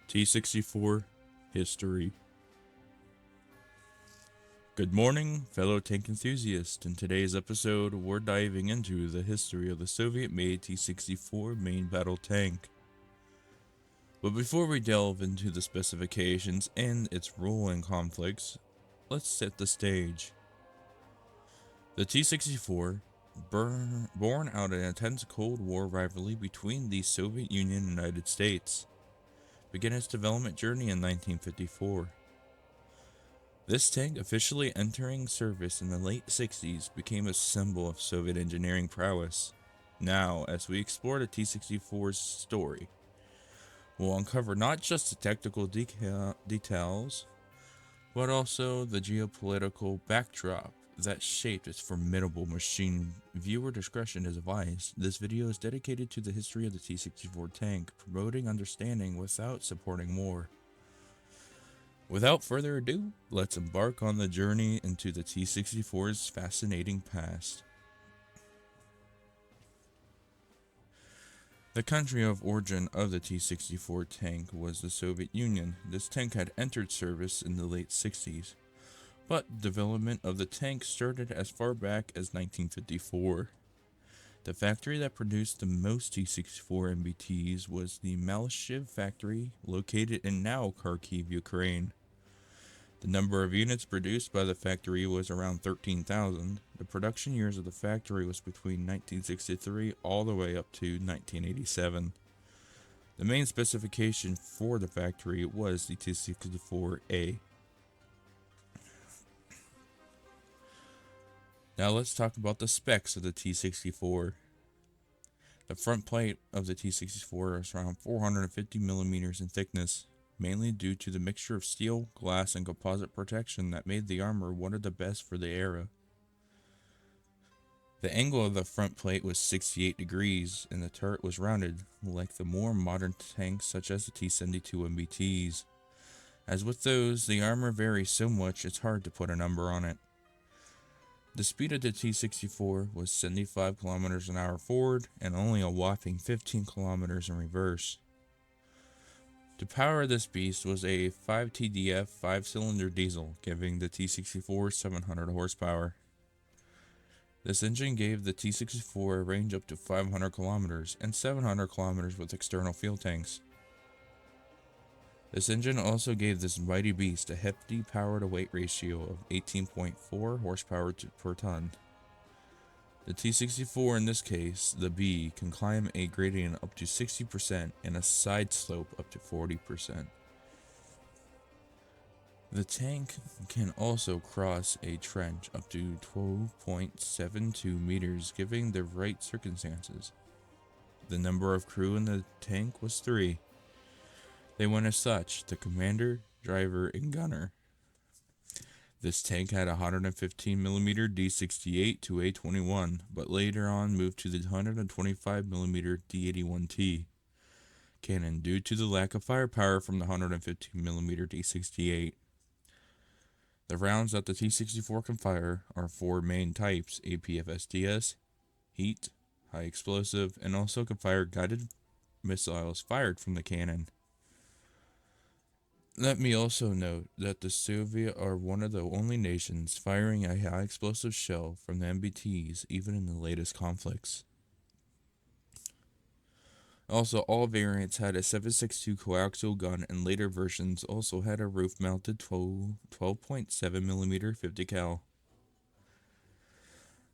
T-64 History. Good morning, fellow tank enthusiasts. In today's episode, we're diving into the history of the Soviet-made T-64 main battle tank. But before we delve into the specifications and its role in conflicts, let's set the stage. The T-64, born out of an intense Cold War rivalry between the Soviet Union and United States, began its development journey in 1954. This tank, officially entering service in the late 60s, became a symbol of Soviet engineering prowess. Now, as we explore the T-64's story, we'll uncover not just the technical details, but also the geopolitical backdrop that shaped its formidable machine. Viewer discretion is advised. This video is dedicated to the history of the T-64 tank, promoting understanding without supporting war. Without further ado, let's embark on the journey into the T-64's fascinating past. The country of origin of the T-64 tank was the Soviet Union. This tank had entered service in the late 60s, but development of the tank started as far back as 1954. The factory that produced the most T-64 MBTs was the Malyshev factory, located in now Kharkiv, Ukraine. The number of units produced by the factory was around 13,000. The production years of the factory was between 1963 all the way up to 1987. The main specification for the factory was the T-64A. Now let's talk about the specs of the T-64. The front plate of the T-64 is around 450 millimeters in thickness, mainly due to the mixture of steel, glass, and composite protection that made the armor one of the best for the era. The angle of the front plate was 68 degrees, and the turret was rounded, like the more modern tanks such as the T-72 MBTs. As with those, the armor varies so much it's hard to put a number on it. The speed of the T-64 was 75 kilometers an hour forward, and only a whopping 15 kilometers in reverse. To power this beast was a 5TDF 5-cylinder diesel, giving the T-64 700 horsepower. This engine gave the T-64 a range up to 500 kilometers and 700 kilometers with external fuel tanks. This engine also gave this mighty beast a hefty power-to-weight ratio of 18.4 horsepower per ton. The T-64 in this case, the B, can climb a gradient up to 60% and a side slope up to 40%. The tank can also cross a trench up to 12.72 meters, given the right circumstances. The number of crew in the tank was 3. They went as such: the commander, driver, and gunner. This tank had a 115mm D68 to A21, but later on moved to the 125mm D81T cannon due to the lack of firepower from the 115mm D68. The rounds that the T-64 can fire are 4 main types: APFSDS, heat, high explosive, and also can fire guided missiles fired from the cannon. Let me also note that the Soviets are one of the only nations firing a high explosive shell from the MBTs even in the latest conflicts. Also, all variants had a 7.62 coaxial gun, and later versions also had a roof-mounted 12.7mm 50 cal.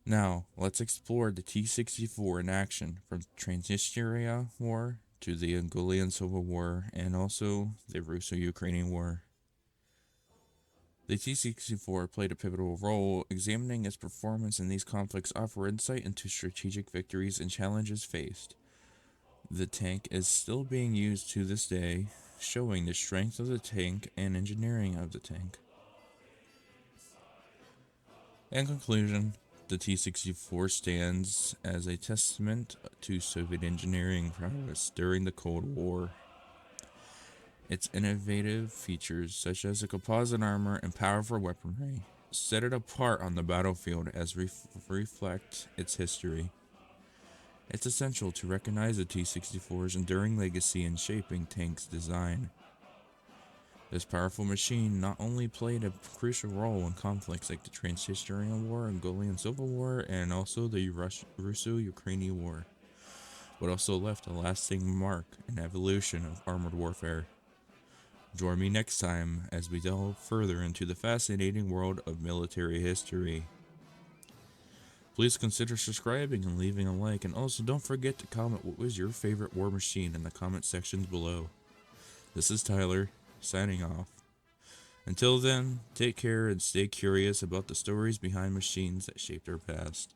Now, let's explore the T-64 in action from Transnistria War to the Mongolian Civil War, and also the Russo-Ukrainian War. The T-64 played a pivotal role. Examining its performance in these conflicts offers insight into strategic victories and challenges faced. The tank is still being used to this day, showing the strength of the tank and engineering of the tank. In conclusion, the T-64 stands as a testament to Soviet engineering prowess during the Cold War. Its innovative features, such as the composite armor and powerful weaponry, set it apart on the battlefield as reflect its history. It's essential to recognize the T-64's enduring legacy in shaping tanks' design. This powerful machine not only played a crucial role in conflicts like the Transnistrian War, Mongolian Civil War, and also the Russo-Ukrainian War, but also left a lasting mark in evolution of armored warfare. Join me next time as we delve further into the fascinating world of military history. Please consider subscribing and leaving a like, and also don't forget to comment what was your favorite war machine in the comment sections below. This is Tyler, signing off. Until then, take care and stay curious about the stories behind machines that shaped our past.